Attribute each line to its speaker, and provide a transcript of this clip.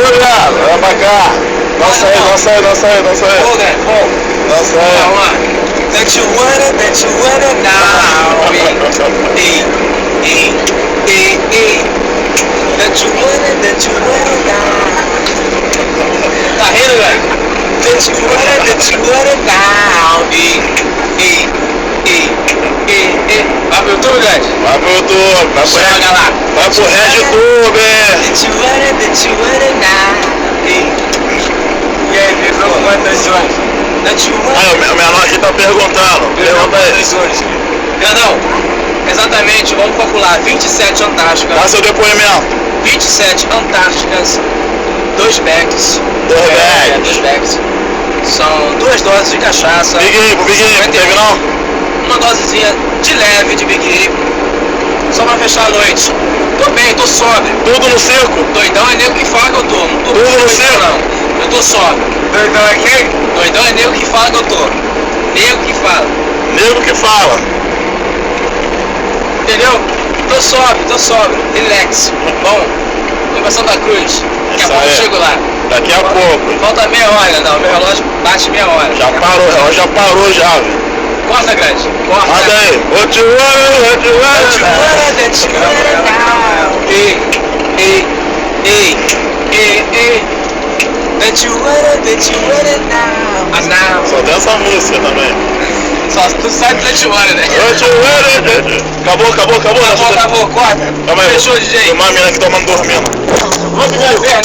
Speaker 1: viado, vai pra cá. Não sai.
Speaker 2: Ô, velho,
Speaker 1: Não sai.
Speaker 2: vamos lá. That you wanna now. That you wanna now. Tá rindo, velho? That you wanna now. Vai pro YouTube, guys?
Speaker 1: Vai pro YouTube,
Speaker 2: Joga lá.
Speaker 1: vai pro Red YouTube.
Speaker 2: That you wanna now. E aí, pessoal, quantas horas? That you
Speaker 1: Aí,
Speaker 2: wanna.
Speaker 1: o menor aqui tá perguntando. Pergunta aí.
Speaker 2: Quantas horas? Perdão, exatamente, vamos calcular 27 Antárticas.
Speaker 1: Dá seu depoimento.
Speaker 2: 27 Antárticas, 2 bags.
Speaker 1: Dois bags.
Speaker 2: 2 bags. São 2 doses de cachaça.
Speaker 1: Big Apple, teve não?
Speaker 2: Uma dosezinha de leve de Big Apple. Só pra fechar a noite. Tô bem, tô sóbrio.
Speaker 1: Tudo no seco?
Speaker 2: Doidão é nego que fala que eu tô. Não tô
Speaker 1: Tudo no
Speaker 2: doidão,
Speaker 1: seco?
Speaker 2: não. Eu tô sóbrio.
Speaker 1: Doidão é quem?
Speaker 2: Doidão é nego que fala que eu tô. Nego que fala.
Speaker 1: Nego que fala.
Speaker 2: Entendeu? Tô sóbrio. Relax. Bom, tô pra Santa Cruz. Daqui a
Speaker 1: Isso
Speaker 2: pouco eu
Speaker 1: aí.
Speaker 2: chego lá.
Speaker 1: Daqui a pouco.
Speaker 2: Falta meia hora, não. Meu relógio bate meia hora.
Speaker 1: Já parou, ela já parou já, velho.
Speaker 2: Corta, grande. Corta.
Speaker 1: Manda aí. What you wanna
Speaker 2: That you wanna now. Mas não.
Speaker 1: Só tem essa música também.
Speaker 2: Só tu sabe that you wanna, né?
Speaker 1: What you wanna. Acabou.
Speaker 2: Acabou, corta.
Speaker 1: Calma aí.
Speaker 2: Fechou, DJ.
Speaker 1: Tem uma mina que tá dormindo.
Speaker 2: Vamos ver, né?